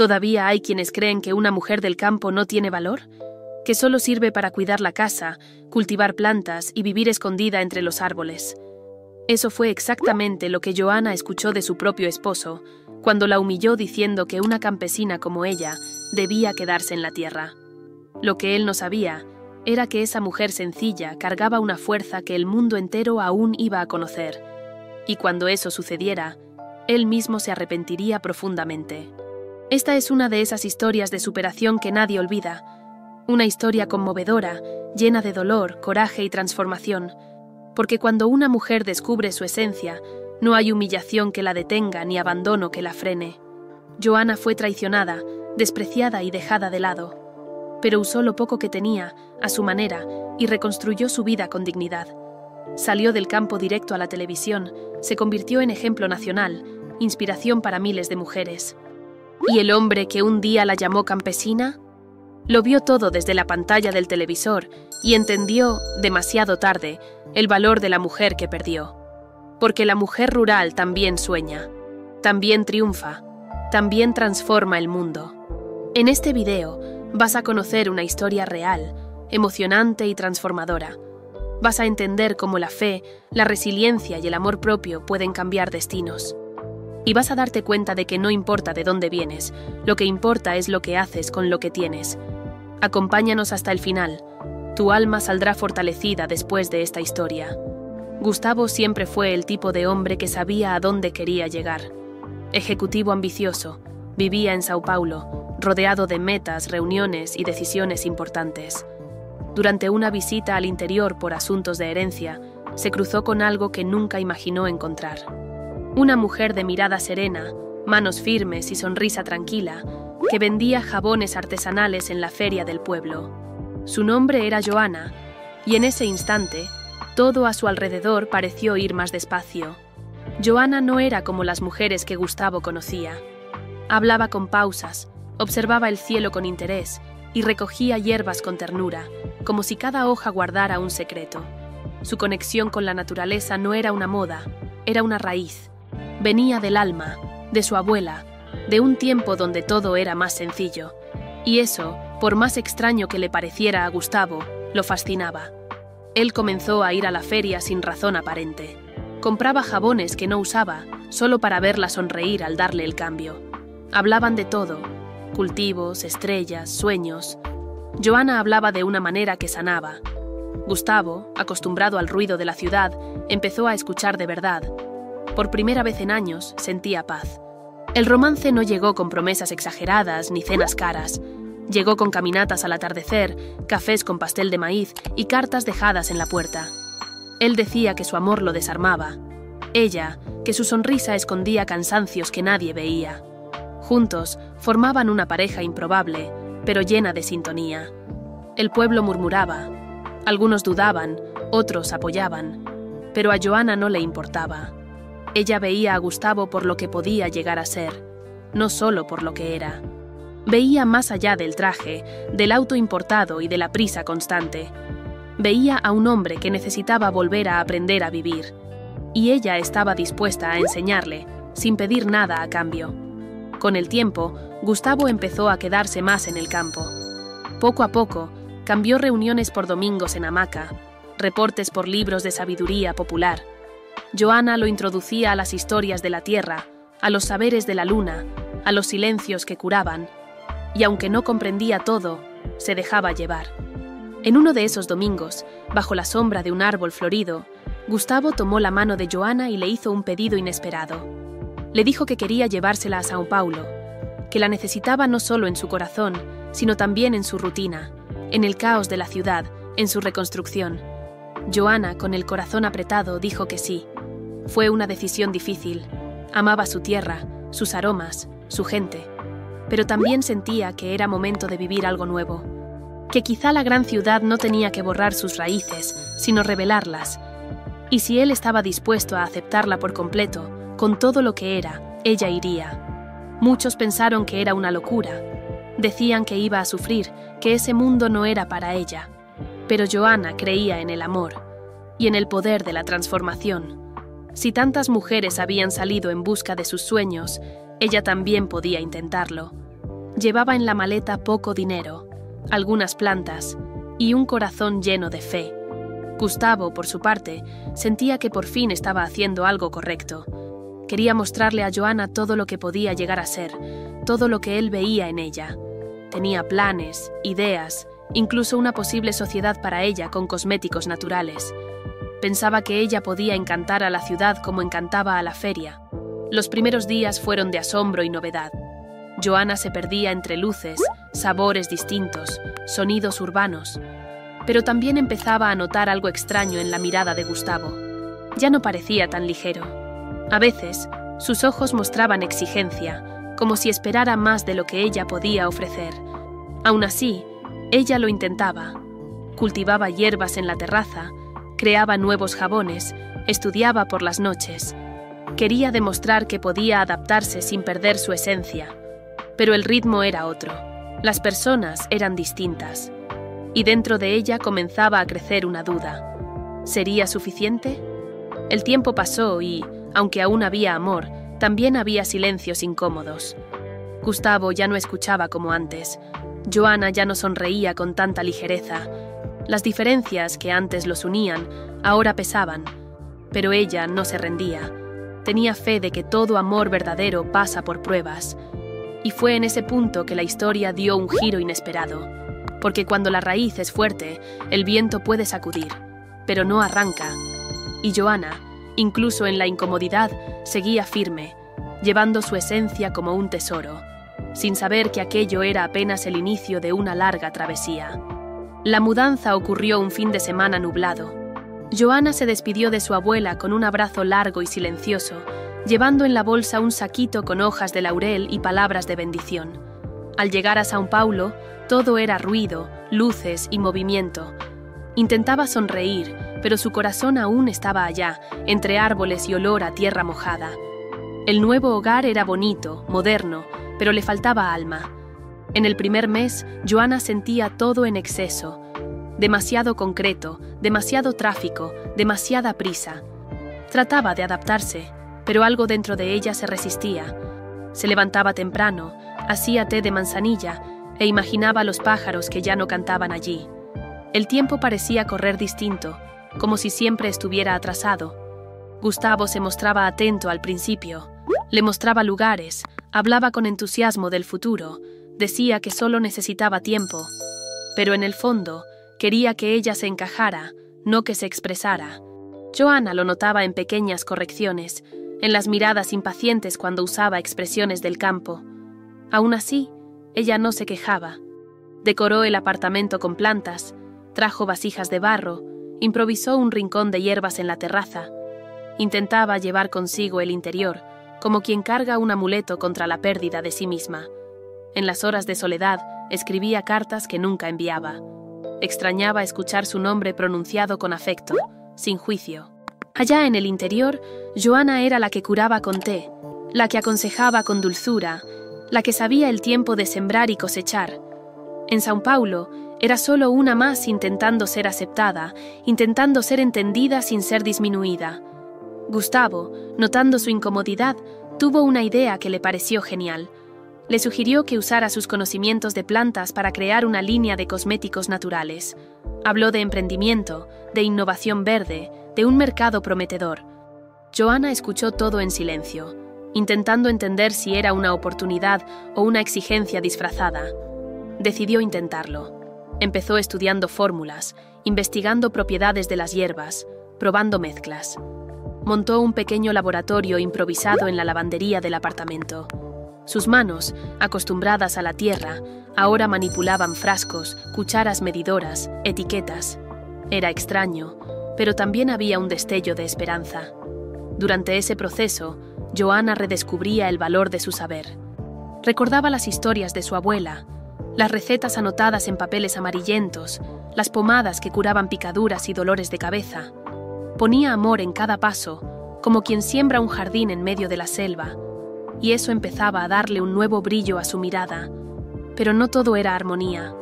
¿Todavía hay quienes creen que una mujer del campo no tiene valor? ¿Que solo sirve para cuidar la casa, cultivar plantas y vivir escondida entre los árboles? Eso fue exactamente lo que Johanna escuchó de su propio esposo, cuando la humilló diciendo que una campesina como ella debía quedarse en la tierra. Lo que él no sabía era que esa mujer sencilla cargaba una fuerza que el mundo entero aún iba a conocer, y cuando eso sucediera, él mismo se arrepentiría profundamente. Esta es una de esas historias de superación que nadie olvida, una historia conmovedora, llena de dolor, coraje y transformación, porque cuando una mujer descubre su esencia, no hay humillación que la detenga ni abandono que la frene. Johanna fue traicionada, despreciada y dejada de lado, pero usó lo poco que tenía, a su manera, y reconstruyó su vida con dignidad. Salió del campo directo a la televisión, se convirtió en ejemplo nacional, inspiración para miles de mujeres. ¿Y el hombre que un día la llamó campesina? Lo vio todo desde la pantalla del televisor y entendió, demasiado tarde, el valor de la mujer que perdió. Porque la mujer rural también sueña, también triunfa, también transforma el mundo. En este video vas a conocer una historia real, emocionante y transformadora. Vas a entender cómo la fe, la resiliencia y el amor propio pueden cambiar destinos. Y vas a darte cuenta de que no importa de dónde vienes, lo que importa es lo que haces con lo que tienes. Acompáñanos hasta el final. Tu alma saldrá fortalecida después de esta historia. Gustavo siempre fue el tipo de hombre que sabía a dónde quería llegar. Ejecutivo ambicioso, vivía en Sao Paulo, rodeado de metas, reuniones y decisiones importantes. Durante una visita al interior por asuntos de herencia, se cruzó con algo que nunca imaginó encontrar. Una mujer de mirada serena, manos firmes y sonrisa tranquila, que vendía jabones artesanales en la feria del pueblo. Su nombre era Johanna, y en ese instante, todo a su alrededor pareció ir más despacio. Johanna no era como las mujeres que Gustavo conocía. Hablaba con pausas, observaba el cielo con interés y recogía hierbas con ternura, como si cada hoja guardara un secreto. Su conexión con la naturaleza no era una moda, era una raíz. Venía del alma, de su abuela, de un tiempo donde todo era más sencillo. Y eso, por más extraño que le pareciera a Gustavo, lo fascinaba. Él comenzó a ir a la feria sin razón aparente. Compraba jabones que no usaba, solo para verla sonreír al darle el cambio. Hablaban de todo, cultivos, estrellas, sueños. Johanna hablaba de una manera que sanaba. Gustavo, acostumbrado al ruido de la ciudad, empezó a escuchar de verdad. Por primera vez en años, sentía paz. El romance no llegó con promesas exageradas ni cenas caras. Llegó con caminatas al atardecer, cafés con pastel de maíz y cartas dejadas en la puerta. Él decía que su amor lo desarmaba. Ella, que su sonrisa escondía cansancios que nadie veía. Juntos, formaban una pareja improbable, pero llena de sintonía. El pueblo murmuraba. Algunos dudaban, otros apoyaban. Pero a Johanna no le importaba. Ella veía a Gustavo por lo que podía llegar a ser, no solo por lo que era. Veía más allá del traje, del auto importado y de la prisa constante. Veía a un hombre que necesitaba volver a aprender a vivir. Y ella estaba dispuesta a enseñarle, sin pedir nada a cambio. Con el tiempo, Gustavo empezó a quedarse más en el campo. Poco a poco, cambió reuniones por domingos en hamaca, reportes por libros de sabiduría popular. Johanna lo introducía a las historias de la tierra, a los saberes de la luna, a los silencios que curaban, y aunque no comprendía todo, se dejaba llevar. En uno de esos domingos, bajo la sombra de un árbol florido, Gustavo tomó la mano de Johanna y le hizo un pedido inesperado. Le dijo que quería llevársela a Sao Paulo, que la necesitaba no solo en su corazón, sino también en su rutina, en el caos de la ciudad, en su reconstrucción. Johanna, con el corazón apretado, dijo que sí. Fue una decisión difícil. Amaba su tierra, sus aromas, su gente. Pero también sentía que era momento de vivir algo nuevo. Que quizá la gran ciudad no tenía que borrar sus raíces, sino revelarlas. Y si él estaba dispuesto a aceptarla por completo, con todo lo que era, ella iría. Muchos pensaron que era una locura. Decían que iba a sufrir, que ese mundo no era para ella. Pero Johanna creía en el amor y en el poder de la transformación. Si tantas mujeres habían salido en busca de sus sueños, ella también podía intentarlo. Llevaba en la maleta poco dinero, algunas plantas y un corazón lleno de fe. Gustavo, por su parte, sentía que por fin estaba haciendo algo correcto. Quería mostrarle a Joanna todo lo que podía llegar a ser, todo lo que él veía en ella. Tenía planes, ideas, incluso una posible sociedad para ella con cosméticos naturales. Pensaba que ella podía encantar a la ciudad como encantaba a la feria. Los primeros días fueron de asombro y novedad. Joanna se perdía entre luces, sabores distintos, sonidos urbanos. Pero también empezaba a notar algo extraño en la mirada de Gustavo. Ya no parecía tan ligero. A veces, sus ojos mostraban exigencia, como si esperara más de lo que ella podía ofrecer. Aún así, ella lo intentaba. Cultivaba hierbas en la terraza, creaba nuevos jabones, estudiaba por las noches. Quería demostrar que podía adaptarse sin perder su esencia. Pero el ritmo era otro. Las personas eran distintas. Y dentro de ella comenzaba a crecer una duda. ¿Sería suficiente? El tiempo pasó y, aunque aún había amor, también había silencios incómodos. Gustavo ya no escuchaba como antes. Joanna ya no sonreía con tanta ligereza. Las diferencias que antes los unían ahora pesaban. Pero ella no se rendía. Tenía fe de que todo amor verdadero pasa por pruebas. Y fue en ese punto que la historia dio un giro inesperado. Porque cuando la raíz es fuerte, el viento puede sacudir, pero no arranca. Y Joanna, incluso en la incomodidad, seguía firme, llevando su esencia como un tesoro, sin saber que aquello era apenas el inicio de una larga travesía. La mudanza ocurrió un fin de semana nublado. Joanna se despidió de su abuela con un abrazo largo y silencioso, llevando en la bolsa un saquito con hojas de laurel y palabras de bendición. Al llegar a São Paulo, todo era ruido, luces y movimiento. Intentaba sonreír, pero su corazón aún estaba allá, entre árboles y olor a tierra mojada. El nuevo hogar era bonito, moderno, pero le faltaba alma. En el primer mes, Joanna sentía todo en exceso. Demasiado concreto, demasiado tráfico, demasiada prisa. Trataba de adaptarse, pero algo dentro de ella se resistía. Se levantaba temprano, hacía té de manzanilla e imaginaba a los pájaros que ya no cantaban allí. El tiempo parecía correr distinto, como si siempre estuviera atrasado. Gustavo se mostraba atento al principio. Le mostraba lugares, hablaba con entusiasmo del futuro, decía que solo necesitaba tiempo. Pero en el fondo, quería que ella se encajara, no que se expresara. Joanna lo notaba en pequeñas correcciones, en las miradas impacientes cuando usaba expresiones del campo. Aún así, ella no se quejaba. Decoró el apartamento con plantas, trajo vasijas de barro, improvisó un rincón de hierbas en la terraza. Intentaba llevar consigo el interior, como quien carga un amuleto contra la pérdida de sí misma. En las horas de soledad, escribía cartas que nunca enviaba. Extrañaba escuchar su nombre pronunciado con afecto, sin juicio. Allá en el interior, Joanna era la que curaba con té, la que aconsejaba con dulzura, la que sabía el tiempo de sembrar y cosechar. En São Paulo, era solo una más intentando ser aceptada, intentando ser entendida sin ser disminuida. Gustavo, notando su incomodidad, tuvo una idea que le pareció genial. Le sugirió que usara sus conocimientos de plantas para crear una línea de cosméticos naturales. Habló de emprendimiento, de innovación verde, de un mercado prometedor. Joanna escuchó todo en silencio, intentando entender si era una oportunidad o una exigencia disfrazada. Decidió intentarlo. Empezó estudiando fórmulas, investigando propiedades de las hierbas, probando mezclas. Montó un pequeño laboratorio improvisado en la lavandería del apartamento. Sus manos, acostumbradas a la tierra, ahora manipulaban frascos, cucharas medidoras, etiquetas. Era extraño, pero también había un destello de esperanza. Durante ese proceso, Joanna redescubría el valor de su saber. Recordaba las historias de su abuela, las recetas anotadas en papeles amarillentos, las pomadas que curaban picaduras y dolores de cabeza. Ponía amor en cada paso, como quien siembra un jardín en medio de la selva, y eso empezaba a darle un nuevo brillo a su mirada. Pero no todo era armonía.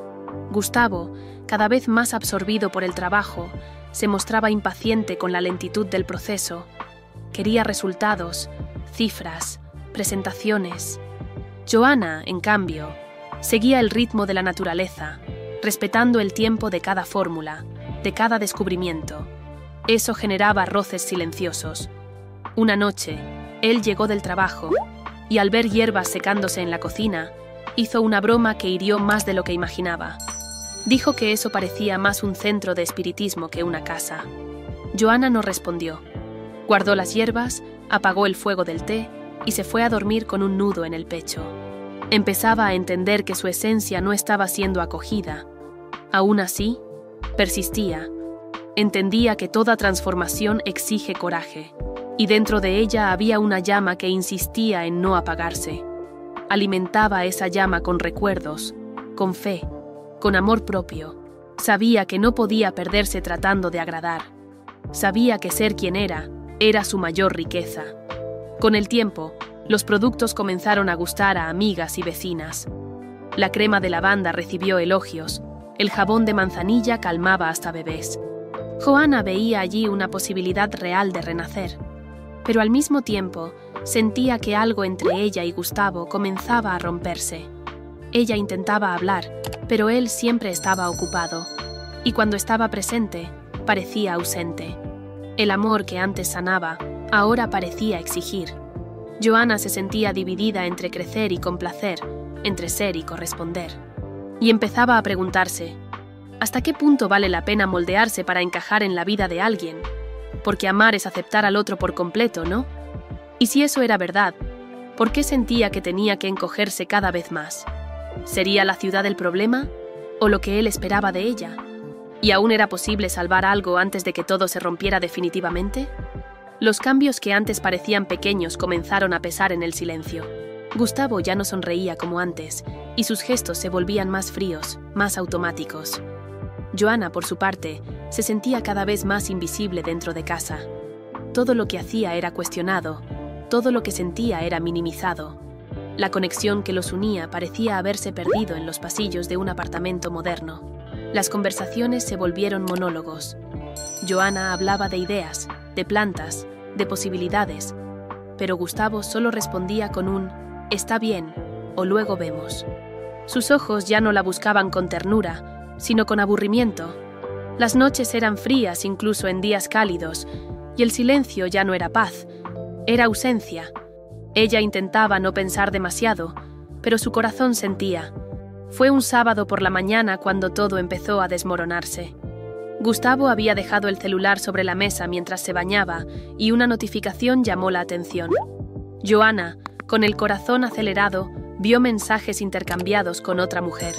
Gustavo, cada vez más absorbido por el trabajo, se mostraba impaciente con la lentitud del proceso. Quería resultados, cifras, presentaciones. Joanna, en cambio, Seguía el ritmo de la naturaleza, respetando el tiempo de cada fórmula, de cada descubrimiento. Eso generaba roces silenciosos. Una noche, él llegó del trabajo y al ver hierbas secándose en la cocina, hizo una broma que hirió más de lo que imaginaba. Dijo que eso parecía más un centro de espiritismo que una casa. Joanna no respondió. Guardó las hierbas, apagó el fuego del té y se fue a dormir con un nudo en el pecho. Empezaba a entender que su esencia no estaba siendo acogida. Aún así, persistía. Entendía que toda transformación exige coraje, y dentro de ella había una llama que insistía en no apagarse. Alimentaba esa llama con recuerdos, con fe, con amor propio. Sabía que no podía perderse tratando de agradar. Sabía que ser quien era su mayor riqueza. Con el tiempo, los productos comenzaron a gustar a amigas y vecinas. La crema de lavanda recibió elogios, el jabón de manzanilla calmaba hasta bebés. Joanna veía allí una posibilidad real de renacer, pero al mismo tiempo sentía que algo entre ella y Gustavo comenzaba a romperse. Ella intentaba hablar, pero él siempre estaba ocupado, y cuando estaba presente, parecía ausente. El amor que antes sanaba, ahora parecía exigir. Joanna se sentía dividida entre crecer y complacer, entre ser y corresponder. Y empezaba a preguntarse, ¿hasta qué punto vale la pena moldearse para encajar en la vida de alguien? Porque amar es aceptar al otro por completo, ¿no? Y si eso era verdad, ¿por qué sentía que tenía que encogerse cada vez más? ¿Sería la ciudad el problema? ¿O lo que él esperaba de ella? ¿Y aún era posible salvar algo antes de que todo se rompiera definitivamente? Los cambios que antes parecían pequeños comenzaron a pesar en el silencio. Gustavo ya no sonreía como antes, y sus gestos se volvían más fríos, más automáticos. Joanna, por su parte, se sentía cada vez más invisible dentro de casa. Todo lo que hacía era cuestionado, todo lo que sentía era minimizado. La conexión que los unía parecía haberse perdido en los pasillos de un apartamento moderno. Las conversaciones se volvieron monólogos. Joanna hablaba de ideas, de plantas, de posibilidades, pero Gustavo solo respondía con un «está bien» o «luego vemos». Sus ojos ya no la buscaban con ternura, sino con aburrimiento. Las noches eran frías incluso en días cálidos, y el silencio ya no era paz, era ausencia. Ella intentaba no pensar demasiado, pero su corazón sentía. Fue un sábado por la mañana cuando todo empezó a desmoronarse. Gustavo había dejado el celular sobre la mesa mientras se bañaba y una notificación llamó la atención. Joanna, con el corazón acelerado, vio mensajes intercambiados con otra mujer.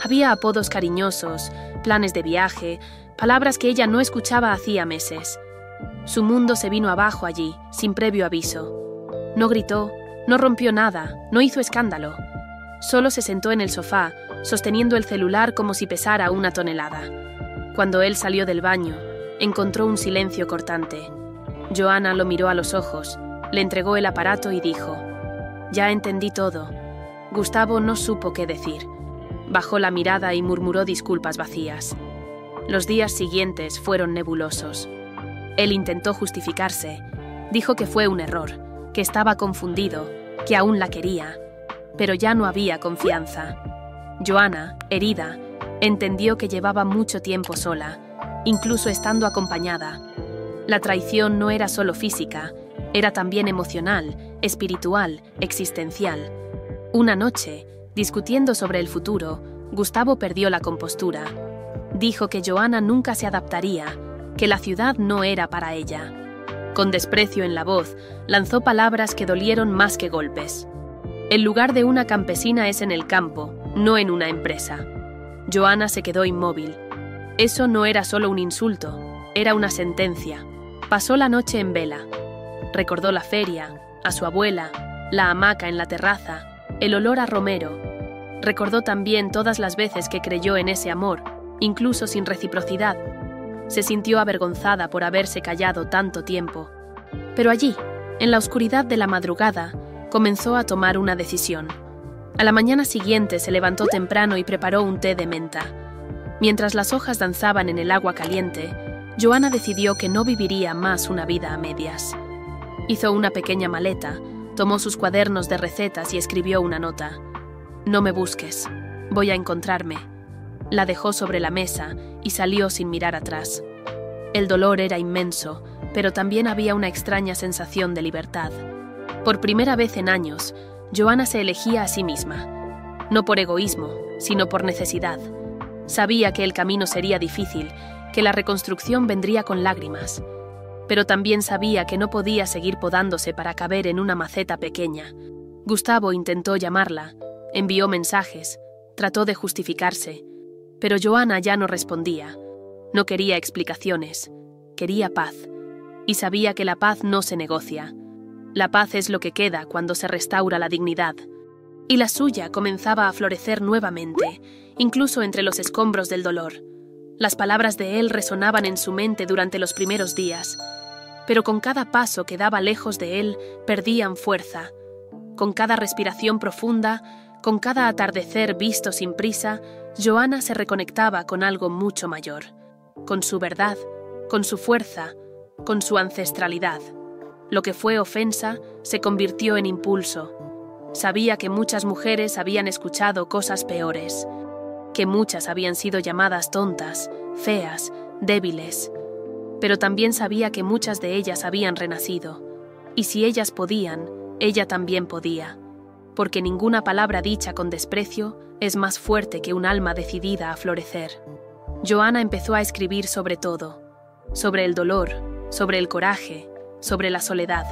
Había apodos cariñosos, planes de viaje, palabras que ella no escuchaba hacía meses. Su mundo se vino abajo allí, sin previo aviso. No gritó, no rompió nada, no hizo escándalo. Solo se sentó en el sofá, sosteniendo el celular como si pesara 1 tonelada. Cuando él salió del baño, encontró un silencio cortante. Joanna lo miró a los ojos, le entregó el aparato y dijo: «Ya entendí todo». Gustavo no supo qué decir. Bajó la mirada y murmuró disculpas vacías. Los días siguientes fueron nebulosos. Él intentó justificarse. Dijo que fue un error, que estaba confundido, que aún la quería. Pero ya no había confianza. Joanna, herida, entendió que llevaba mucho tiempo sola, incluso estando acompañada. La traición no era solo física, era también emocional, espiritual, existencial. Una noche, discutiendo sobre el futuro, Gustavo perdió la compostura. Dijo que Joanna nunca se adaptaría, que la ciudad no era para ella. Con desprecio en la voz, lanzó palabras que dolieron más que golpes. El lugar de una campesina es en el campo, no en una empresa. Joanna se quedó inmóvil. Eso no era solo un insulto, era una sentencia. Pasó la noche en vela. Recordó la feria, a su abuela, la hamaca en la terraza, el olor a romero. Recordó también todas las veces que creyó en ese amor, incluso sin reciprocidad. Se sintió avergonzada por haberse callado tanto tiempo. Pero allí, en la oscuridad de la madrugada, comenzó a tomar una decisión. A la mañana siguiente se levantó temprano y preparó un té de menta. Mientras las hojas danzaban en el agua caliente, Joanna decidió que no viviría más una vida a medias. Hizo una pequeña maleta, tomó sus cuadernos de recetas y escribió una nota. «No me busques. Voy a encontrarme». La dejó sobre la mesa y salió sin mirar atrás. El dolor era inmenso, pero también había una extraña sensación de libertad. Por primera vez en años, Joanna se elegía a sí misma. No por egoísmo, sino por necesidad. Sabía que el camino sería difícil, que la reconstrucción vendría con lágrimas. Pero también sabía que no podía seguir podándose para caber en una maceta pequeña. Gustavo intentó llamarla, envió mensajes, trató de justificarse, pero Joanna ya no respondía. No quería explicaciones, quería paz, y sabía que la paz no se negocia. La paz es lo que queda cuando se restaura la dignidad. Y la suya comenzaba a florecer nuevamente, incluso entre los escombros del dolor. Las palabras de él resonaban en su mente durante los primeros días, pero con cada paso que daba lejos de él, perdían fuerza. Con cada respiración profunda, con cada atardecer visto sin prisa, Joanna se reconectaba con algo mucho mayor, con su verdad, con su fuerza, con su ancestralidad. Lo que fue ofensa se convirtió en impulso. Sabía que muchas mujeres habían escuchado cosas peores, que muchas habían sido llamadas tontas, feas, débiles, pero también sabía que muchas de ellas habían renacido, y si ellas podían, ella también podía, porque ninguna palabra dicha con desprecio es más fuerte que un alma decidida a florecer. Joanna empezó a escribir sobre todo, sobre el dolor, sobre el coraje, sobre la soledad.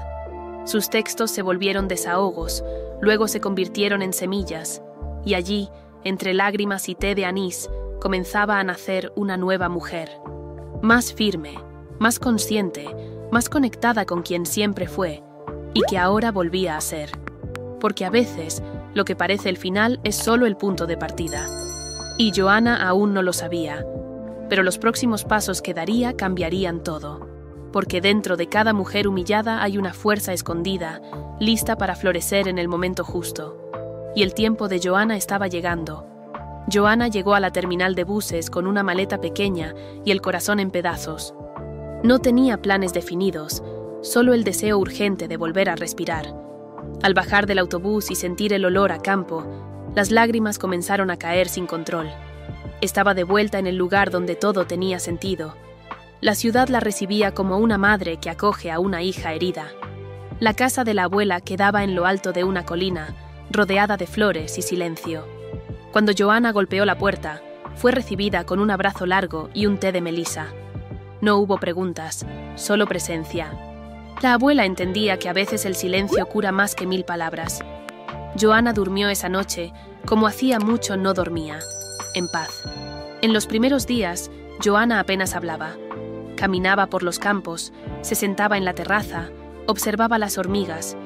Sus textos se volvieron desahogos, luego se convirtieron en semillas, y allí, entre lágrimas y té de anís, comenzaba a nacer una nueva mujer. Más firme, más consciente, más conectada con quien siempre fue, y que ahora volvía a ser. Porque a veces, lo que parece el final es solo el punto de partida. Y Joanna aún no lo sabía, pero los próximos pasos que daría cambiarían todo. Porque dentro de cada mujer humillada hay una fuerza escondida, lista para florecer en el momento justo. Y el tiempo de Joanna estaba llegando. Joanna llegó a la terminal de buses con una maleta pequeña y el corazón en pedazos. No tenía planes definidos, solo el deseo urgente de volver a respirar. Al bajar del autobús y sentir el olor a campo, las lágrimas comenzaron a caer sin control. Estaba de vuelta en el lugar donde todo tenía sentido. La ciudad la recibía como una madre que acoge a una hija herida. La casa de la abuela quedaba en lo alto de una colina, rodeada de flores y silencio. Cuando Joanna golpeó la puerta, fue recibida con un abrazo largo y un té de melisa. No hubo preguntas, solo presencia. La abuela entendía que a veces el silencio cura más que 1000 palabras. Joanna durmió esa noche como hacía mucho no dormía, en paz. En los primeros días, Joanna apenas hablaba. Caminaba por los campos, se sentaba en la terraza, observaba las hormigas.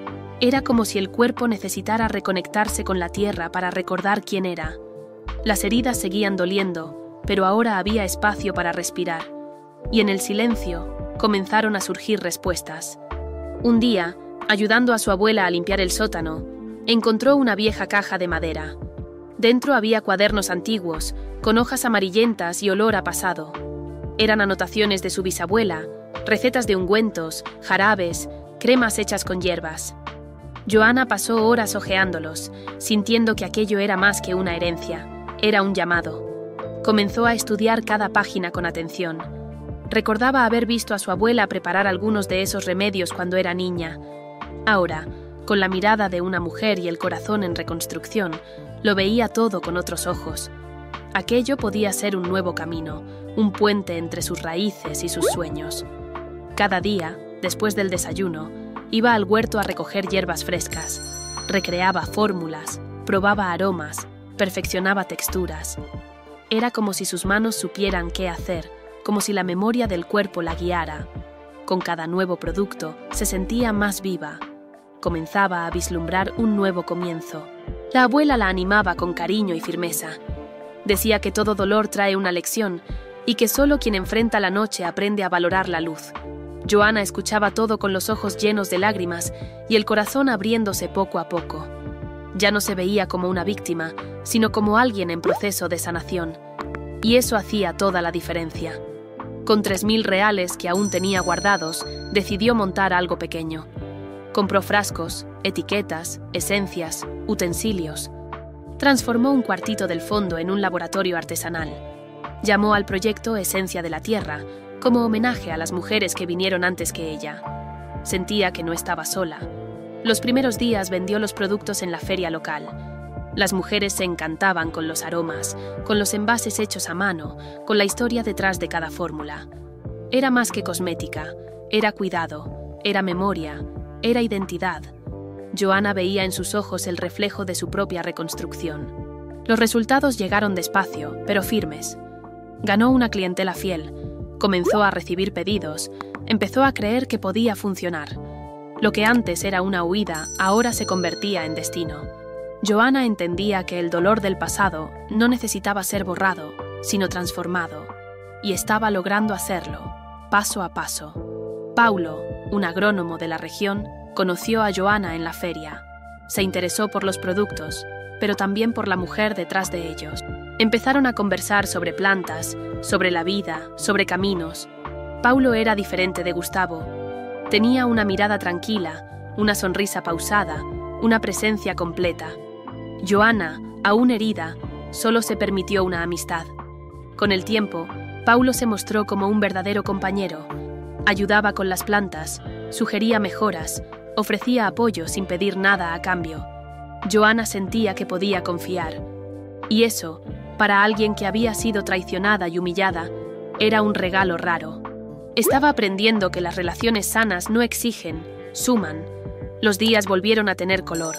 Era como si el cuerpo necesitara reconectarse con la tierra para recordar quién era. Las heridas seguían doliendo, pero ahora había espacio para respirar. Y en el silencio comenzaron a surgir respuestas. Un día, ayudando a su abuela a limpiar el sótano, encontró una vieja caja de madera. Dentro había cuadernos antiguos, con hojas amarillentas y olor a pasado. Eran anotaciones de su bisabuela, recetas de ungüentos, jarabes, cremas hechas con hierbas. Joanna pasó horas hojeándolos, sintiendo que aquello era más que una herencia, era un llamado. Comenzó a estudiar cada página con atención. Recordaba haber visto a su abuela preparar algunos de esos remedios cuando era niña. Ahora, con la mirada de una mujer y el corazón en reconstrucción, lo veía todo con otros ojos. Aquello podía ser un nuevo camino, un puente entre sus raíces y sus sueños. Cada día, después del desayuno, iba al huerto a recoger hierbas frescas. Recreaba fórmulas, probaba aromas, perfeccionaba texturas. Era como si sus manos supieran qué hacer, como si la memoria del cuerpo la guiara. Con cada nuevo producto se sentía más viva. Comenzaba a vislumbrar un nuevo comienzo. La abuela la animaba con cariño y firmeza. Decía que todo dolor trae una lección y que solo quien enfrenta la noche aprende a valorar la luz. Joanna escuchaba todo con los ojos llenos de lágrimas y el corazón abriéndose poco a poco. Ya no se veía como una víctima, sino como alguien en proceso de sanación. Y eso hacía toda la diferencia. Con 3000 reales que aún tenía guardados, decidió montar algo pequeño. Compró frascos, etiquetas, esencias, utensilios. Transformó un cuartito del fondo en un laboratorio artesanal. Llamó al proyecto Esencia de la Tierra, como homenaje a las mujeres que vinieron antes que ella. Sentía que no estaba sola. Los primeros días vendió los productos en la feria local. Las mujeres se encantaban con los aromas, con los envases hechos a mano, con la historia detrás de cada fórmula. Era más que cosmética, era cuidado, era memoria, era identidad. Joanna veía en sus ojos el reflejo de su propia reconstrucción. Los resultados llegaron despacio, pero firmes. Ganó una clientela fiel, comenzó a recibir pedidos, empezó a creer que podía funcionar. Lo que antes era una huida, ahora se convertía en destino. Joanna entendía que el dolor del pasado no necesitaba ser borrado, sino transformado, y estaba logrando hacerlo, paso a paso. Paulo, un agrónomo de la región, conoció a Joanna en la feria. Se interesó por los productos, pero también por la mujer detrás de ellos. Empezaron a conversar sobre plantas, sobre la vida, sobre caminos. Paulo era diferente de Gustavo. Tenía una mirada tranquila, una sonrisa pausada, una presencia completa. Joanna, aún herida, solo se permitió una amistad. Con el tiempo, Paulo se mostró como un verdadero compañero. Ayudaba con las plantas, sugería mejoras, ofrecía apoyo sin pedir nada a cambio. Joanna sentía que podía confiar. Y eso, para alguien que había sido traicionada y humillada, era un regalo raro. Estaba aprendiendo que las relaciones sanas no exigen, suman. Los días volvieron a tener color.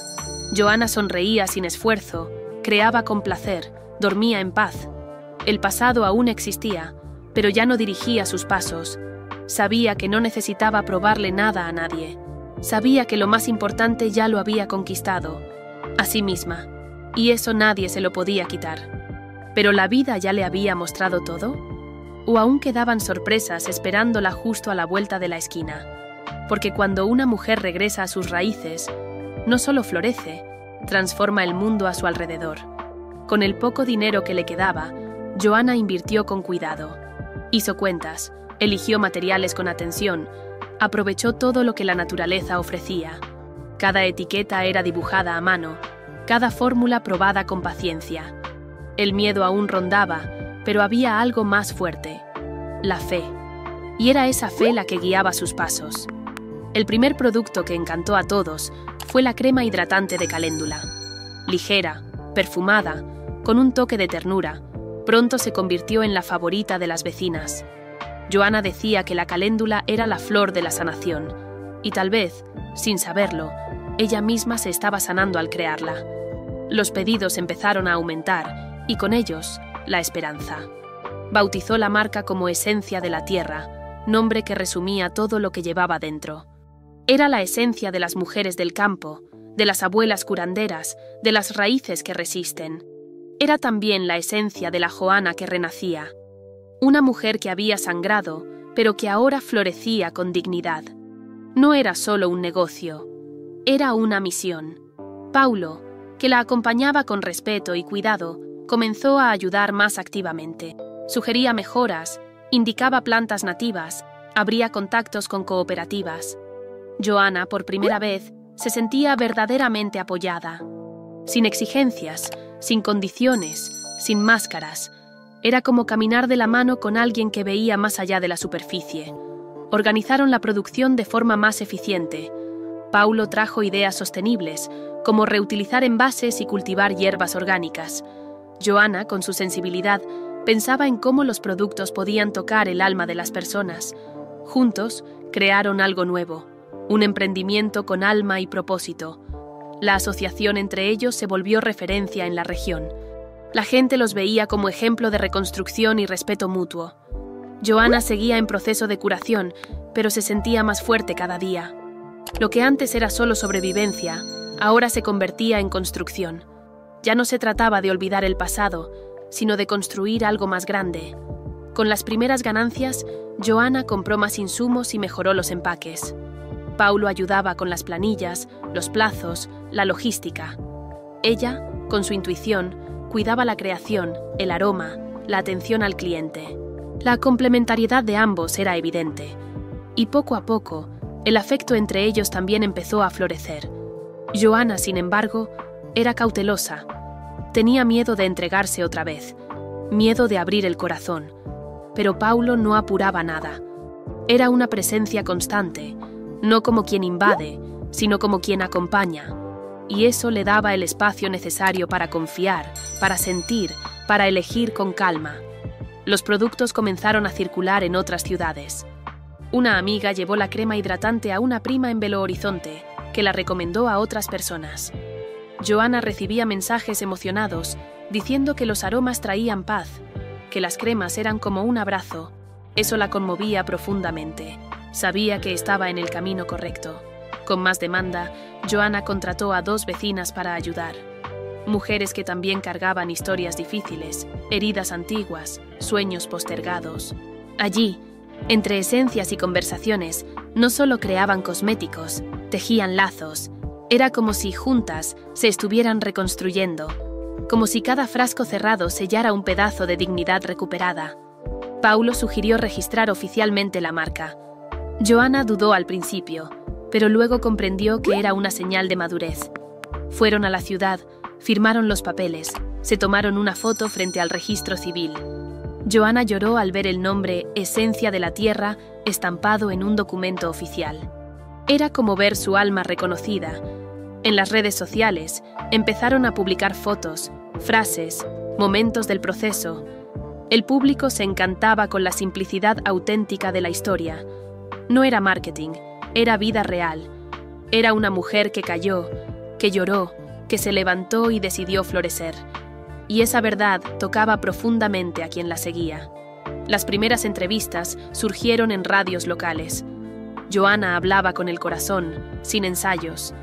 Joanna sonreía sin esfuerzo, creaba con placer, dormía en paz. El pasado aún existía, pero ya no dirigía sus pasos. Sabía que no necesitaba probarle nada a nadie. Sabía que lo más importante ya lo había conquistado, a sí misma, y eso nadie se lo podía quitar. ¿Pero la vida ya le había mostrado todo? ¿O aún quedaban sorpresas esperándola justo a la vuelta de la esquina? Porque cuando una mujer regresa a sus raíces, no solo florece, transforma el mundo a su alrededor. Con el poco dinero que le quedaba, Joanna invirtió con cuidado. Hizo cuentas, eligió materiales con atención, aprovechó todo lo que la naturaleza ofrecía. Cada etiqueta era dibujada a mano, cada fórmula probada con paciencia. El miedo aún rondaba, pero había algo más fuerte: la fe. Y era esa fe la que guiaba sus pasos. El primer producto que encantó a todos fue la crema hidratante de caléndula. Ligera, perfumada, con un toque de ternura, pronto se convirtió en la favorita de las vecinas. Joanna decía que la caléndula era la flor de la sanación, y tal vez, sin saberlo, ella misma se estaba sanando al crearla. Los pedidos empezaron a aumentar, y con ellos, la esperanza. Bautizó la marca como Esencia de la Tierra, nombre que resumía todo lo que llevaba dentro. Era la esencia de las mujeres del campo, de las abuelas curanderas, de las raíces que resisten. Era también la esencia de la Joanna que renacía. Una mujer que había sangrado, pero que ahora florecía con dignidad. No era solo un negocio, era una misión. Paulo, que la acompañaba con respeto y cuidado, comenzó a ayudar más activamente. Sugería mejoras, indicaba plantas nativas, abría contactos con cooperativas. Joanna, por primera vez, se sentía verdaderamente apoyada. Sin exigencias, sin condiciones, sin máscaras. Era como caminar de la mano con alguien que veía más allá de la superficie. Organizaron la producción de forma más eficiente. Paulo trajo ideas sostenibles, como reutilizar envases y cultivar hierbas orgánicas. Joanna, con su sensibilidad, pensaba en cómo los productos podían tocar el alma de las personas. Juntos, crearon algo nuevo, un emprendimiento con alma y propósito. La asociación entre ellos se volvió referencia en la región. La gente los veía como ejemplo de reconstrucción y respeto mutuo. Joanna seguía en proceso de curación, pero se sentía más fuerte cada día. Lo que antes era solo sobrevivencia, ahora se convertía en construcción. Ya no se trataba de olvidar el pasado, sino de construir algo más grande. Con las primeras ganancias, Joanna compró más insumos y mejoró los empaques. Paulo ayudaba con las planillas, los plazos, la logística. Ella, con su intuición, cuidaba la creación, el aroma, la atención al cliente. La complementariedad de ambos era evidente. Y poco a poco, el afecto entre ellos también empezó a florecer. Joanna, sin embargo, era cautelosa. Tenía miedo de entregarse otra vez, miedo de abrir el corazón. Pero Paulo no apuraba nada. Era una presencia constante, no como quien invade, sino como quien acompaña. Y eso le daba el espacio necesario para confiar, para sentir, para elegir con calma. Los productos comenzaron a circular en otras ciudades. Una amiga llevó la crema hidratante a una prima en Belo Horizonte, que la recomendó a otras personas. Joana recibía mensajes emocionados, diciendo que los aromas traían paz, que las cremas eran como un abrazo. Eso la conmovía profundamente. Sabía que estaba en el camino correcto. Con más demanda, Joana contrató a 2 vecinas para ayudar. Mujeres que también cargaban historias difíciles, heridas antiguas, sueños postergados. Allí, entre esencias y conversaciones, no solo creaban cosméticos, tejían lazos. Era como si juntas se estuvieran reconstruyendo, como si cada frasco cerrado sellara un pedazo de dignidad recuperada. Paulo sugirió registrar oficialmente la marca. Joana dudó al principio, pero luego comprendió que era una señal de madurez. Fueron a la ciudad, firmaron los papeles, se tomaron una foto frente al registro civil. Joana lloró al ver el nombre Esencia de la Tierra estampado en un documento oficial. Era como ver su alma reconocida. En las redes sociales empezaron a publicar fotos, frases, momentos del proceso. El público se encantaba con la simplicidad auténtica de la historia. No era marketing, era vida real. Era una mujer que cayó, que lloró, que se levantó y decidió florecer. Y esa verdad tocaba profundamente a quien la seguía. Las primeras entrevistas surgieron en radios locales. Joana hablaba con el corazón, sin ensayos.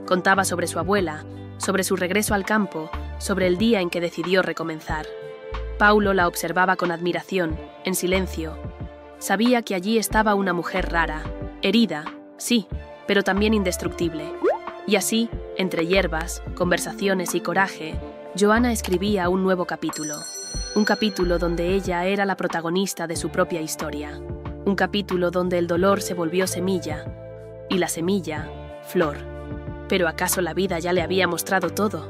Contaba sobre su abuela, sobre su regreso al campo, sobre el día en que decidió recomenzar. Paulo la observaba con admiración, en silencio. Sabía que allí estaba una mujer rara, herida, sí, pero también indestructible. Y así, entre hierbas, conversaciones y coraje, Joana escribía un nuevo capítulo. Un capítulo donde ella era la protagonista de su propia historia. Un capítulo donde el dolor se volvió semilla, y la semilla, flor. ¿Pero acaso la vida ya le había mostrado todo?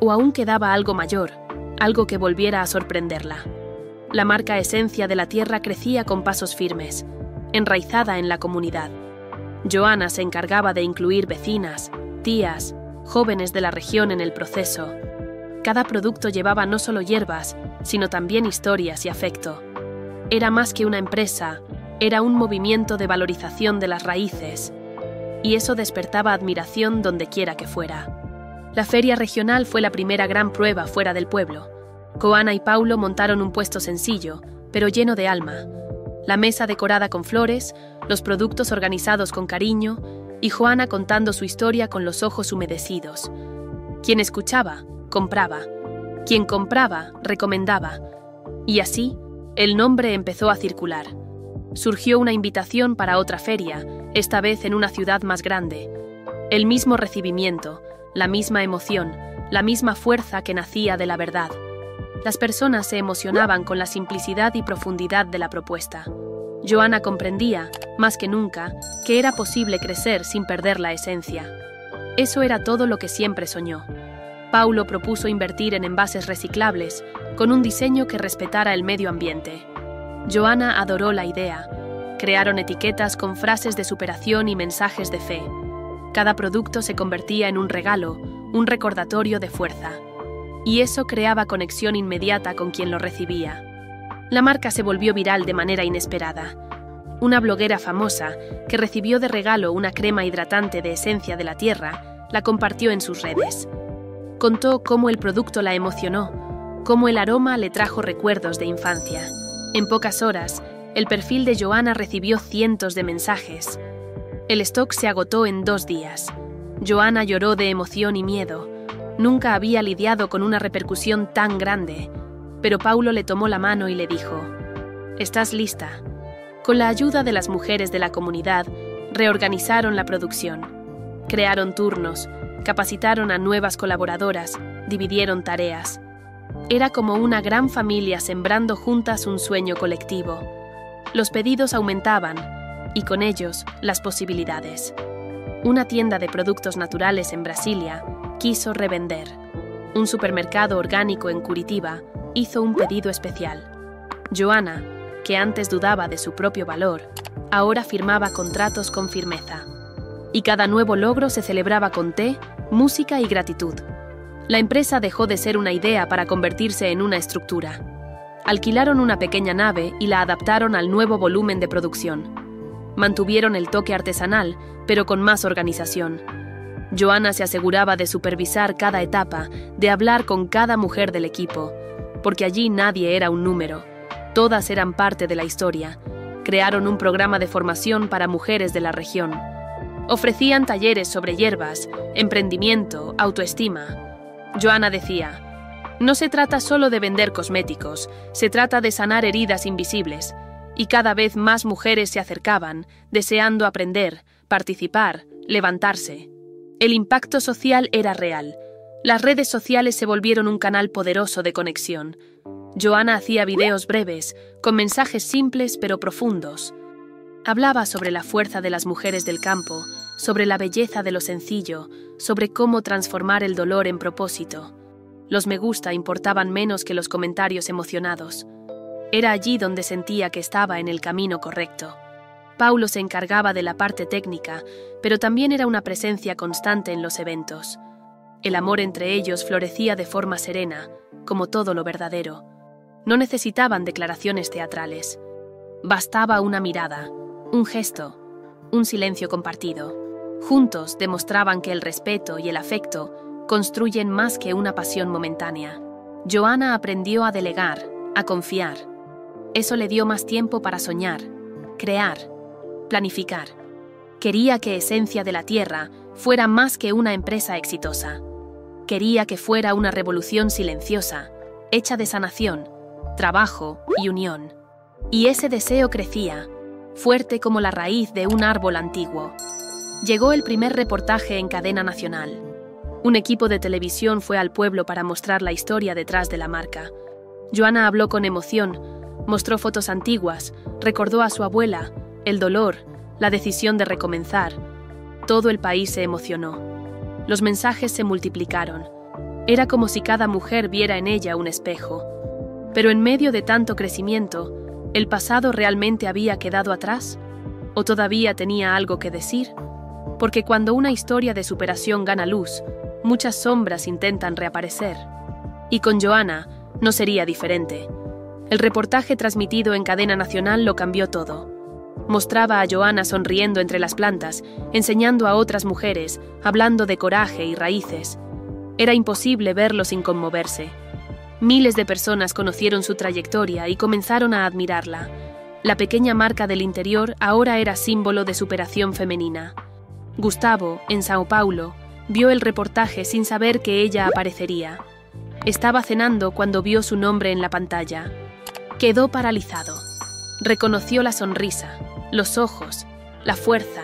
¿O aún quedaba algo mayor, algo que volviera a sorprenderla? La marca Esencia de la Tierra crecía con pasos firmes, enraizada en la comunidad. Joana se encargaba de incluir vecinas, tías, jóvenes de la región en el proceso. Cada producto llevaba no solo hierbas, sino también historias y afecto. Era más que una empresa, era un movimiento de valorización de las raíces. Y eso despertaba admiración donde quiera que fuera. La feria regional fue la primera gran prueba fuera del pueblo. Joana y Paulo montaron un puesto sencillo, pero lleno de alma. La mesa decorada con flores, los productos organizados con cariño, y Joana contando su historia con los ojos humedecidos. Quien escuchaba, compraba. Quien compraba, recomendaba. Y así, el nombre empezó a circular. Surgió una invitación para otra feria, esta vez en una ciudad más grande. El mismo recibimiento, la misma emoción, la misma fuerza que nacía de la verdad. Las personas se emocionaban con la simplicidad y profundidad de la propuesta. Joana comprendía, más que nunca, que era posible crecer sin perder la esencia. Eso era todo lo que siempre soñó. Paulo propuso invertir en envases reciclables, con un diseño que respetara el medio ambiente. Joana adoró la idea. Crearon etiquetas con frases de superación y mensajes de fe. Cada producto se convertía en un regalo, un recordatorio de fuerza. Y eso creaba conexión inmediata con quien lo recibía. La marca se volvió viral de manera inesperada. Una bloguera famosa, que recibió de regalo una crema hidratante de Esencia de la Tierra, la compartió en sus redes. Contó cómo el producto la emocionó, cómo el aroma le trajo recuerdos de infancia. En pocas horas, el perfil de Joana recibió cientos de mensajes. El stock se agotó en 2 días. Joana lloró de emoción y miedo. Nunca había lidiado con una repercusión tan grande, pero Paulo le tomó la mano y le dijo: «¿Estás lista?». Con la ayuda de las mujeres de la comunidad, reorganizaron la producción. Crearon turnos, capacitaron a nuevas colaboradoras, dividieron tareas. Era como una gran familia sembrando juntas un sueño colectivo. Los pedidos aumentaban, y con ellos, las posibilidades. Una tienda de productos naturales en Brasilia quiso revender. un supermercado orgánico en Curitiba, hizo un pedido especial. Joanna, que antes dudaba de su propio valor, ahora firmaba contratos con firmeza. Y cada nuevo logro se celebraba con té, música y gratitud. La empresa dejó de ser una idea para convertirse en una estructura. Alquilaron una pequeña nave y la adaptaron al nuevo volumen de producción. Mantuvieron el toque artesanal, pero con más organización. Joanna se aseguraba de supervisar cada etapa, de hablar con cada mujer del equipo, porque allí nadie era un número. Todas eran parte de la historia. Crearon un programa de formación para mujeres de la región. Ofrecían talleres sobre hierbas, emprendimiento, autoestima. Joanna decía: no se trata solo de vender cosméticos, se trata de sanar heridas invisibles. Y cada vez más mujeres se acercaban, deseando aprender, participar, levantarse. El impacto social era real. Las redes sociales se volvieron un canal poderoso de conexión. Joanna hacía videos breves, con mensajes simples pero profundos. Hablaba sobre la fuerza de las mujeres del campo, sobre la belleza de lo sencillo, sobre cómo transformar el dolor en propósito. Los me gusta importaban menos que los comentarios emocionados. Era allí donde sentía que estaba en el camino correcto. Paulo se encargaba de la parte técnica, pero también era una presencia constante en los eventos. El amor entre ellos florecía de forma serena, como todo lo verdadero. No necesitaban declaraciones teatrales. Bastaba una mirada, un gesto, un silencio compartido. Juntos demostraban que el respeto y el afecto construyen más que una pasión momentánea. Joanna aprendió a delegar, a confiar. Eso le dio más tiempo para soñar, crear, planificar. Quería que Esencia de la Tierra fuera más que una empresa exitosa. Quería que fuera una revolución silenciosa, hecha de sanación, trabajo y unión. Y ese deseo crecía, fuerte como la raíz de un árbol antiguo. Llegó el primer reportaje en cadena nacional. Un equipo de televisión fue al pueblo para mostrar la historia detrás de la marca. Joanna habló con emoción, mostró fotos antiguas, recordó a su abuela, el dolor, la decisión de recomenzar. Todo el país se emocionó. Los mensajes se multiplicaron. Era como si cada mujer viera en ella un espejo. Pero en medio de tanto crecimiento, ¿el pasado realmente había quedado atrás? ¿O todavía tenía algo que decir? Porque cuando una historia de superación gana luz, muchas sombras intentan reaparecer. Y con Joanna no sería diferente. El reportaje transmitido en cadena nacional lo cambió todo. Mostraba a Joanna sonriendo entre las plantas, enseñando a otras mujeres, hablando de coraje y raíces. Era imposible verlo sin conmoverse. Miles de personas conocieron su trayectoria y comenzaron a admirarla. La pequeña marca del interior ahora era símbolo de superación femenina. Gustavo, en Sao Paulo, vio el reportaje sin saber que ella aparecería. Estaba cenando cuando vio su nombre en la pantalla. Quedó paralizado. Reconoció la sonrisa, los ojos, la fuerza.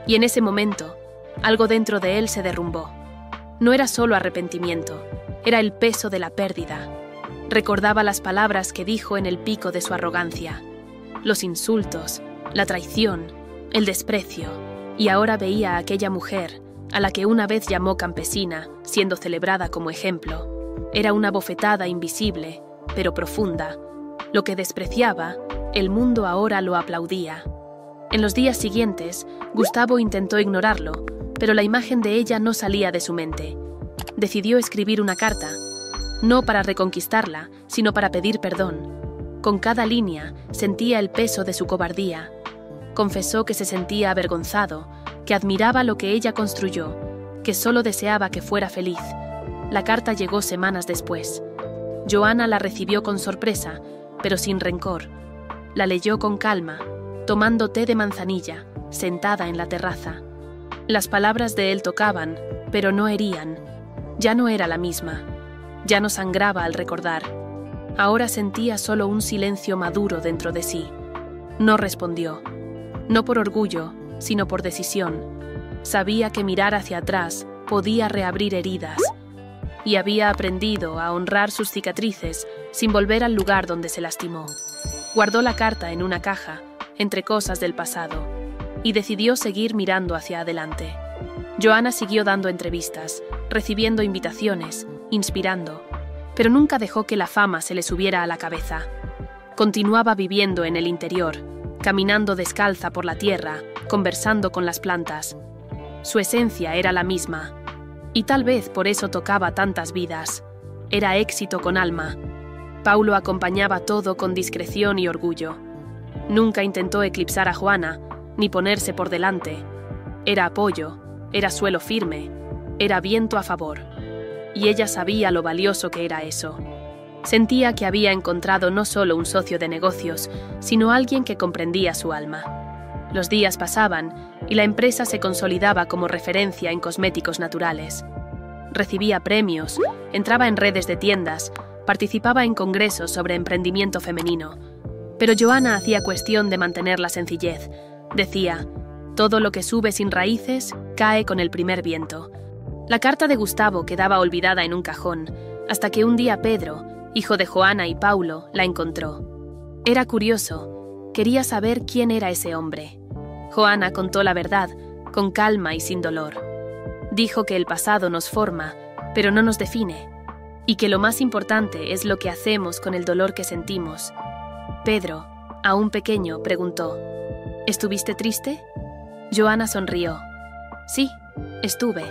Y en ese momento, algo dentro de él se derrumbó. No era solo arrepentimiento, era el peso de la pérdida. Recordaba las palabras que dijo en el pico de su arrogancia, los insultos, la traición, el desprecio, y ahora veía a aquella mujer, a la que una vez llamó campesina, siendo celebrada como ejemplo. Era una bofetada invisible, pero profunda. Lo que despreciaba, el mundo ahora lo aplaudía. En los días siguientes, Gustavo intentó ignorarlo, pero la imagen de ella no salía de su mente. Decidió escribir una carta, no para reconquistarla, sino para pedir perdón. Con cada línea sentía el peso de su cobardía. Confesó que se sentía avergonzado, que admiraba lo que ella construyó, que solo deseaba que fuera feliz. La carta llegó semanas después. Joanna la recibió con sorpresa, pero sin rencor. La leyó con calma, tomando té de manzanilla, sentada en la terraza. Las palabras de él tocaban, pero no herían. Ya no era la misma. Ya no sangraba al recordar. Ahora sentía solo un silencio maduro dentro de sí. No respondió. No por orgullo, sino por decisión. Sabía que mirar hacia atrás podía reabrir heridas. Y había aprendido a honrar sus cicatrices sin volver al lugar donde se lastimó. Guardó la carta en una caja, entre cosas del pasado, y decidió seguir mirando hacia adelante. Joanna siguió dando entrevistas, recibiendo invitaciones, inspirando, pero nunca dejó que la fama se le subiera a la cabeza. Continuaba viviendo en el interior, caminando descalza por la tierra, conversando con las plantas. Su esencia era la misma, y tal vez por eso tocaba tantas vidas. Era éxito con alma. Paulo acompañaba todo con discreción y orgullo. Nunca intentó eclipsar a Joana, ni ponerse por delante. Era apoyo, era suelo firme, era viento a favor. Y ella sabía lo valioso que era eso. Sentía que había encontrado no solo un socio de negocios, sino alguien que comprendía su alma. Los días pasaban y la empresa se consolidaba como referencia en cosméticos naturales. Recibía premios, entraba en redes de tiendas, participaba en congresos sobre emprendimiento femenino. Pero Joana hacía cuestión de mantener la sencillez. Decía, todo lo que sube sin raíces cae con el primer viento. La carta de Gustavo quedaba olvidada en un cajón, hasta que un día Pedro, hijo de Joana y Paulo, la encontró. Era curioso, quería saber quién era ese hombre. Joana contó la verdad, con calma y sin dolor. Dijo que el pasado nos forma, pero no nos define, y que lo más importante es lo que hacemos con el dolor que sentimos. Pedro, aún pequeño, preguntó, ¿estuviste triste? Joana sonrió. Sí, estuve,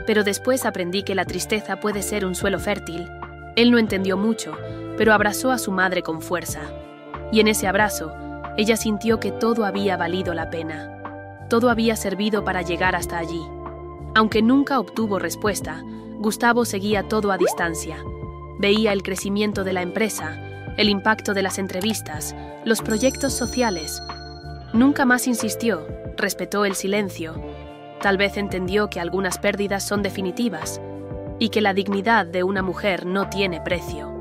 pero después aprendí que la tristeza puede ser un suelo fértil. Él no entendió mucho, pero abrazó a su madre con fuerza. Y en ese abrazo, ella sintió que todo había valido la pena. Todo había servido para llegar hasta allí. Aunque nunca obtuvo respuesta, Gustavo seguía todo a distancia. Veía el crecimiento de la empresa, el impacto de las entrevistas, los proyectos sociales. Nunca más insistió, respetó el silencio. Tal vez entendió que algunas pérdidas son definitivas y que la dignidad de una mujer no tiene precio.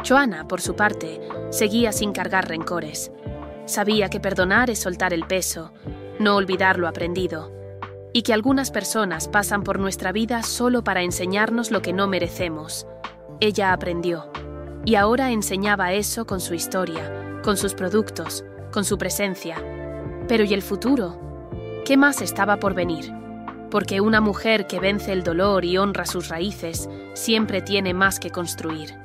Joana, por su parte, seguía sin cargar rencores. Sabía que perdonar es soltar el peso, no olvidar lo aprendido, y que algunas personas pasan por nuestra vida solo para enseñarnos lo que no merecemos. Ella aprendió, y ahora enseñaba eso con su historia, con sus productos, con su presencia. Pero ¿y el futuro? ¿Qué más estaba por venir? Porque una mujer que vence el dolor y honra sus raíces siempre tiene más que construir.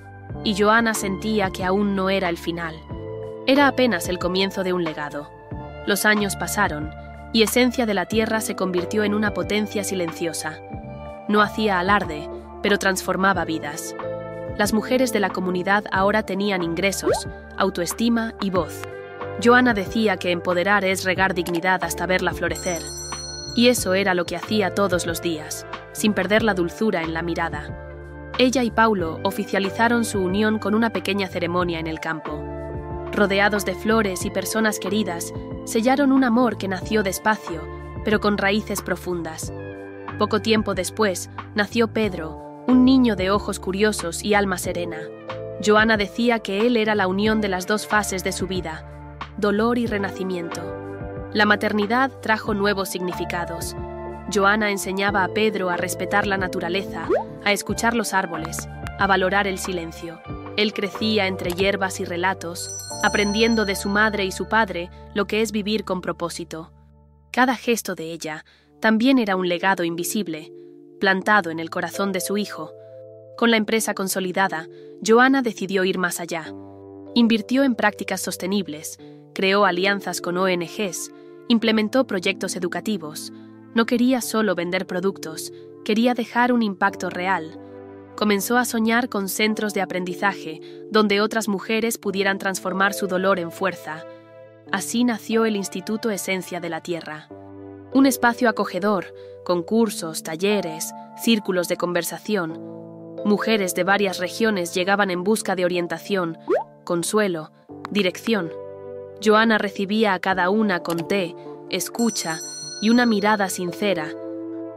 Y Joana sentía que aún no era el final. Era apenas el comienzo de un legado. Los años pasaron, y Esencia de la Tierra se convirtió en una potencia silenciosa. No hacía alarde, pero transformaba vidas. Las mujeres de la comunidad ahora tenían ingresos, autoestima y voz. Joana decía que empoderar es regar dignidad hasta verla florecer. Y eso era lo que hacía todos los días, sin perder la dulzura en la mirada. Ella y Paulo oficializaron su unión con una pequeña ceremonia en el campo. Rodeados de flores y personas queridas, sellaron un amor que nació despacio, pero con raíces profundas. Poco tiempo después, nació Pedro, un niño de ojos curiosos y alma serena. Joana decía que él era la unión de las dos fases de su vida, dolor y renacimiento. La maternidad trajo nuevos significados. Joana enseñaba a Pedro a respetar la naturaleza, a escuchar los árboles, a valorar el silencio. Él crecía entre hierbas y relatos, aprendiendo de su madre y su padre lo que es vivir con propósito. Cada gesto de ella también era un legado invisible, plantado en el corazón de su hijo. Con la empresa consolidada, Joana decidió ir más allá. Invirtió en prácticas sostenibles, creó alianzas con ONGs, implementó proyectos educativos. No quería solo vender productos, quería dejar un impacto real. Comenzó a soñar con centros de aprendizaje, donde otras mujeres pudieran transformar su dolor en fuerza. Así nació el Instituto Esencia de la Tierra. Un espacio acogedor, con cursos, talleres, círculos de conversación. Mujeres de varias regiones llegaban en busca de orientación, consuelo, dirección. Joana recibía a cada una con té, escucha y una mirada sincera,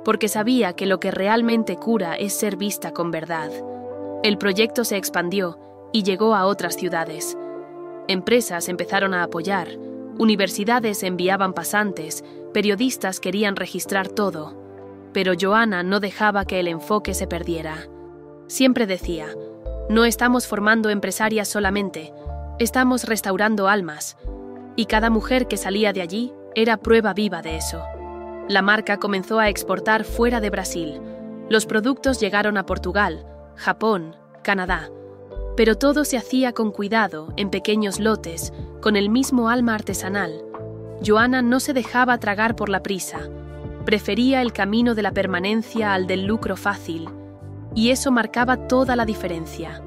porque sabía que lo que realmente cura es ser vista con verdad. El proyecto se expandió y llegó a otras ciudades. Empresas empezaron a apoyar, universidades enviaban pasantes, periodistas querían registrar todo. Pero Joana no dejaba que el enfoque se perdiera. Siempre decía, no estamos formando empresarias solamente, estamos restaurando almas. Y cada mujer que salía de allí era prueba viva de eso. La marca comenzó a exportar fuera de Brasil. Los productos llegaron a Portugal, Japón, Canadá. Pero todo se hacía con cuidado, en pequeños lotes, con el mismo alma artesanal. Joanna no se dejaba tragar por la prisa. Prefería el camino de la permanencia al del lucro fácil. Y eso marcaba toda la diferencia.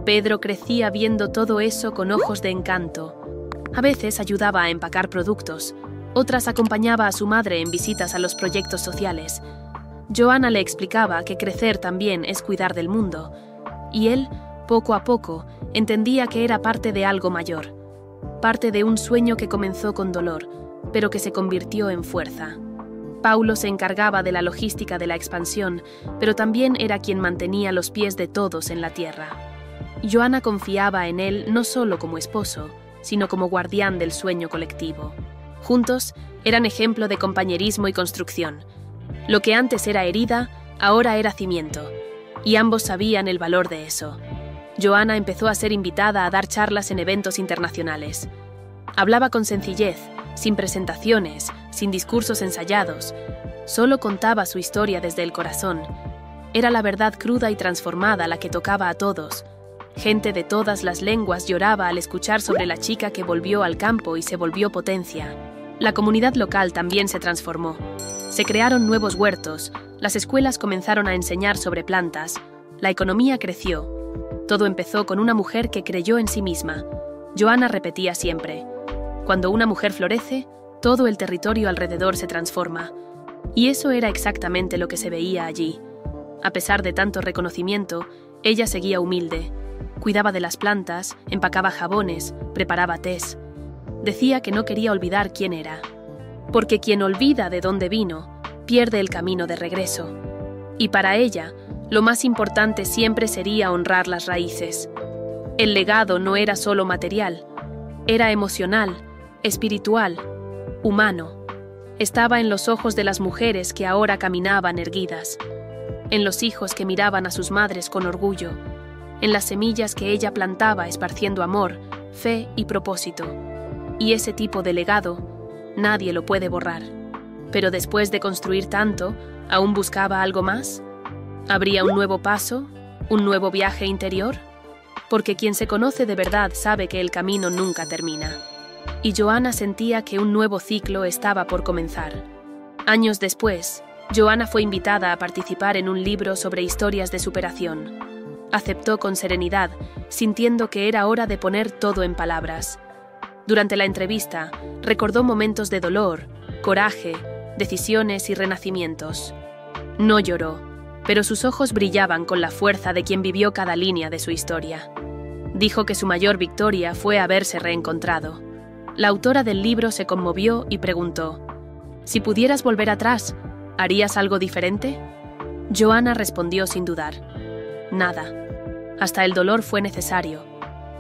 Pedro crecía viendo todo eso con ojos de encanto. A veces ayudaba a empacar productos, otras acompañaba a su madre en visitas a los proyectos sociales. Joanna le explicaba que crecer también es cuidar del mundo, y él, poco a poco, entendía que era parte de algo mayor, parte de un sueño que comenzó con dolor, pero que se convirtió en fuerza. Paulo se encargaba de la logística de la expansión, pero también era quien mantenía los pies de todos en la tierra. Joanna confiaba en él no solo como esposo, sino como guardián del sueño colectivo. Juntos, eran ejemplo de compañerismo y construcción. Lo que antes era herida, ahora era cimiento, y ambos sabían el valor de eso. Joanna empezó a ser invitada a dar charlas en eventos internacionales. Hablaba con sencillez, sin presentaciones, sin discursos ensayados. Solo contaba su historia desde el corazón. Era la verdad cruda y transformada la que tocaba a todos. Gente de todas las lenguas lloraba al escuchar sobre la chica que volvió al campo y se volvió potencia. La comunidad local también se transformó. Se crearon nuevos huertos, las escuelas comenzaron a enseñar sobre plantas, la economía creció. Todo empezó con una mujer que creyó en sí misma. Joanna repetía siempre: cuando una mujer florece, todo el territorio alrededor se transforma. Y eso era exactamente lo que se veía allí. A pesar de tanto reconocimiento, ella seguía humilde. Cuidaba de las plantas, empacaba jabones, preparaba tés. Decía que no quería olvidar quién era. Porque quien olvida de dónde vino, pierde el camino de regreso. Y para ella, lo más importante siempre sería honrar las raíces. El legado no era solo material, era emocional, espiritual, humano. Estaba en los ojos de las mujeres que ahora caminaban erguidas, en los hijos que miraban a sus madres con orgullo, en las semillas que ella plantaba esparciendo amor, fe y propósito. Y ese tipo de legado, nadie lo puede borrar. Pero después de construir tanto, ¿aún buscaba algo más? ¿Habría un nuevo paso? ¿Un nuevo viaje interior? Porque quien se conoce de verdad sabe que el camino nunca termina. Y Joanna sentía que un nuevo ciclo estaba por comenzar. Años después, Joanna fue invitada a participar en un libro sobre historias de superación. Aceptó con serenidad, sintiendo que era hora de poner todo en palabras. Durante la entrevista, recordó momentos de dolor, coraje, decisiones y renacimientos. No lloró, pero sus ojos brillaban con la fuerza de quien vivió cada línea de su historia. Dijo que su mayor victoria fue haberse reencontrado. La autora del libro se conmovió y preguntó: «Si pudieras volver atrás, ¿harías algo diferente?». Joanna respondió sin dudar: «Nada. Hasta el dolor fue necesario,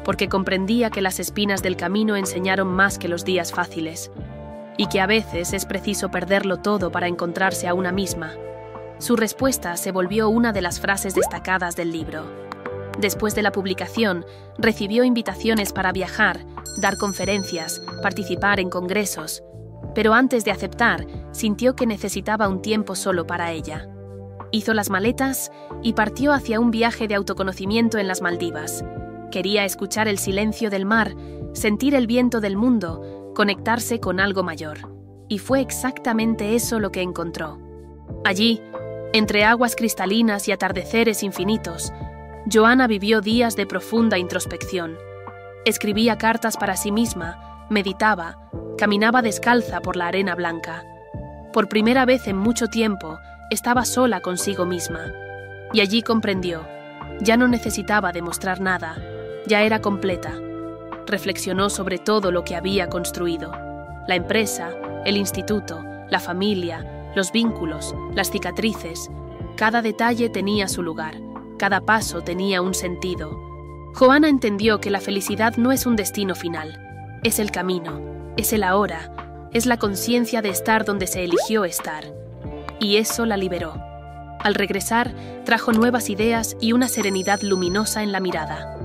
porque comprendía que las espinas del camino enseñaron más que los días fáciles, y que a veces es preciso perderlo todo para encontrarse a una misma». Su respuesta se volvió una de las frases destacadas del libro. Después de la publicación, recibió invitaciones para viajar, dar conferencias, participar en congresos, pero antes de aceptar, sintió que necesitaba un tiempo solo para ella. Hizo las maletas y partió hacia un viaje de autoconocimiento en las Maldivas. Quería escuchar el silencio del mar, sentir el viento del mundo, conectarse con algo mayor. Y fue exactamente eso lo que encontró. Allí, entre aguas cristalinas y atardeceres infinitos, Joanna vivió días de profunda introspección. Escribía cartas para sí misma, meditaba, caminaba descalza por la arena blanca. Por primera vez en mucho tiempo, estaba sola consigo misma. Y allí comprendió: ya no necesitaba demostrar nada, ya era completa. Reflexionó sobre todo lo que había construido: la empresa, el instituto, la familia, los vínculos, las cicatrices. Cada detalle tenía su lugar, cada paso tenía un sentido. Joanna entendió que la felicidad no es un destino final, es el camino, es el ahora, es la conciencia de estar donde se eligió estar. Y eso la liberó. Al regresar, trajo nuevas ideas y una serenidad luminosa en la mirada.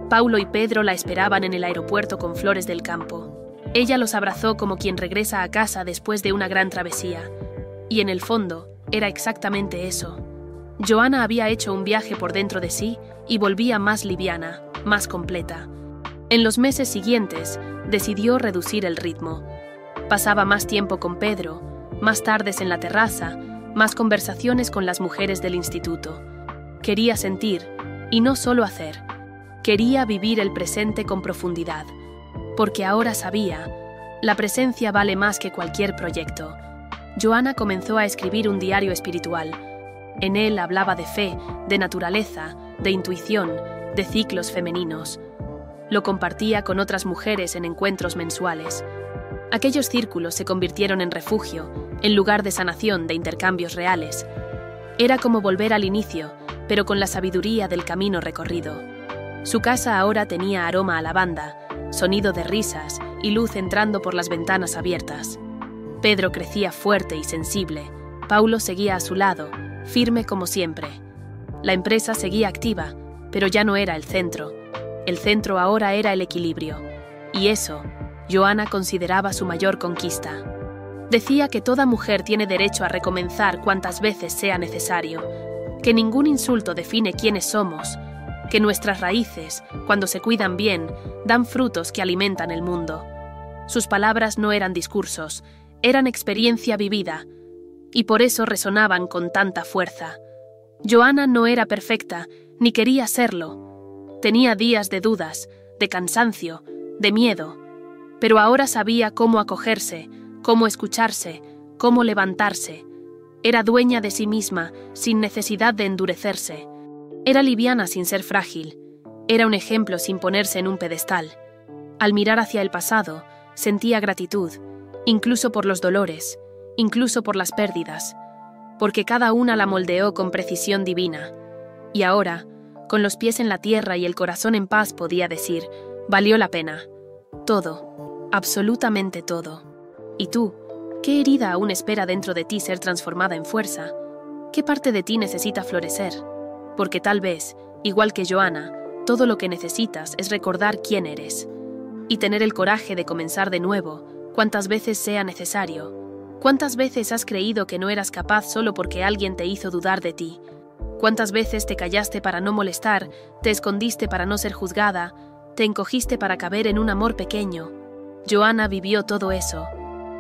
Paulo y Pedro la esperaban en el aeropuerto con flores del campo. Ella los abrazó como quien regresa a casa después de una gran travesía. Y en el fondo, era exactamente eso. Joanna había hecho un viaje por dentro de sí y volvía más liviana, más completa. En los meses siguientes, decidió reducir el ritmo. Pasaba más tiempo con Pedro, más tardes en la terraza, más conversaciones con las mujeres del instituto. Quería sentir, y no solo hacer. Quería vivir el presente con profundidad, porque ahora sabía, la presencia vale más que cualquier proyecto. Joanna comenzó a escribir un diario espiritual. En él hablaba de fe, de naturaleza, de intuición, de ciclos femeninos. Lo compartía con otras mujeres en encuentros mensuales. Aquellos círculos se convirtieron en refugio, en lugar de sanación, de intercambios reales. Era como volver al inicio, pero con la sabiduría del camino recorrido. Su casa ahora tenía aroma a lavanda, sonido de risas y luz entrando por las ventanas abiertas. Pedro crecía fuerte y sensible. Paulo seguía a su lado, firme como siempre. La empresa seguía activa, pero ya no era el centro. El centro ahora era el equilibrio. Y eso, Joanna consideraba su mayor conquista. Decía que toda mujer tiene derecho a recomenzar cuantas veces sea necesario, que ningún insulto define quiénes somos, que nuestras raíces, cuando se cuidan bien, dan frutos que alimentan el mundo. Sus palabras no eran discursos, eran experiencia vivida, y por eso resonaban con tanta fuerza. Joanna no era perfecta, ni quería serlo. Tenía días de dudas, de cansancio, de miedo, pero ahora sabía cómo acogerse, cómo escucharse, cómo levantarse. Era dueña de sí misma, sin necesidad de endurecerse. Era liviana sin ser frágil. Era un ejemplo sin ponerse en un pedestal. Al mirar hacia el pasado, sentía gratitud, incluso por los dolores, incluso por las pérdidas, porque cada una la moldeó con precisión divina. Y ahora, con los pies en la tierra y el corazón en paz, podía decir, valió la pena. Todo, absolutamente todo. ¿Y tú? ¿Qué herida aún espera dentro de ti ser transformada en fuerza? ¿Qué parte de ti necesita florecer? Porque tal vez, igual que Joanna, todo lo que necesitas es recordar quién eres. Y tener el coraje de comenzar de nuevo, cuantas veces sea necesario. ¿Cuántas veces has creído que no eras capaz solo porque alguien te hizo dudar de ti? ¿Cuántas veces te callaste para no molestar, te escondiste para no ser juzgada, te encogiste para caber en un amor pequeño? Joanna vivió todo eso,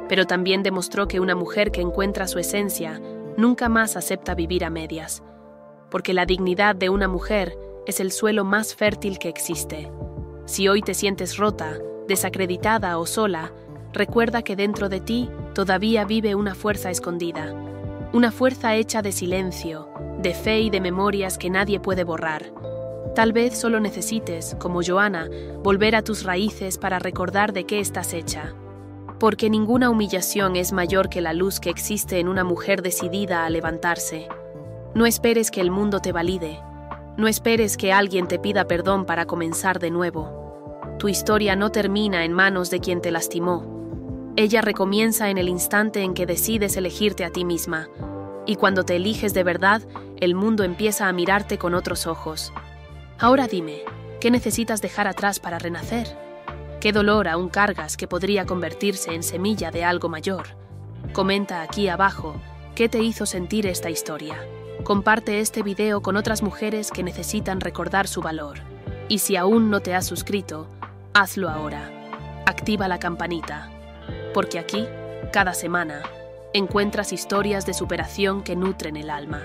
pero también demostró que una mujer que encuentra su esencia nunca más acepta vivir a medias, porque la dignidad de una mujer es el suelo más fértil que existe. Si hoy te sientes rota, desacreditada o sola, recuerda que dentro de ti todavía vive una fuerza escondida, una fuerza hecha de silencio, de fe y de memorias que nadie puede borrar. Tal vez solo necesites, como Joanna, volver a tus raíces para recordar de qué estás hecha. Porque ninguna humillación es mayor que la luz que existe en una mujer decidida a levantarse. No esperes que el mundo te valide. No esperes que alguien te pida perdón para comenzar de nuevo. Tu historia no termina en manos de quien te lastimó. Ella recomienza en el instante en que decides elegirte a ti misma. Y cuando te eliges de verdad, el mundo empieza a mirarte con otros ojos. Ahora dime, ¿qué necesitas dejar atrás para renacer? ¿Qué dolor aún cargas que podría convertirse en semilla de algo mayor? Comenta aquí abajo qué te hizo sentir esta historia. Comparte este video con otras mujeres que necesitan recordar su valor. Y si aún no te has suscrito, hazlo ahora. Activa la campanita. Porque aquí, cada semana, encuentras historias de superación que nutren el alma.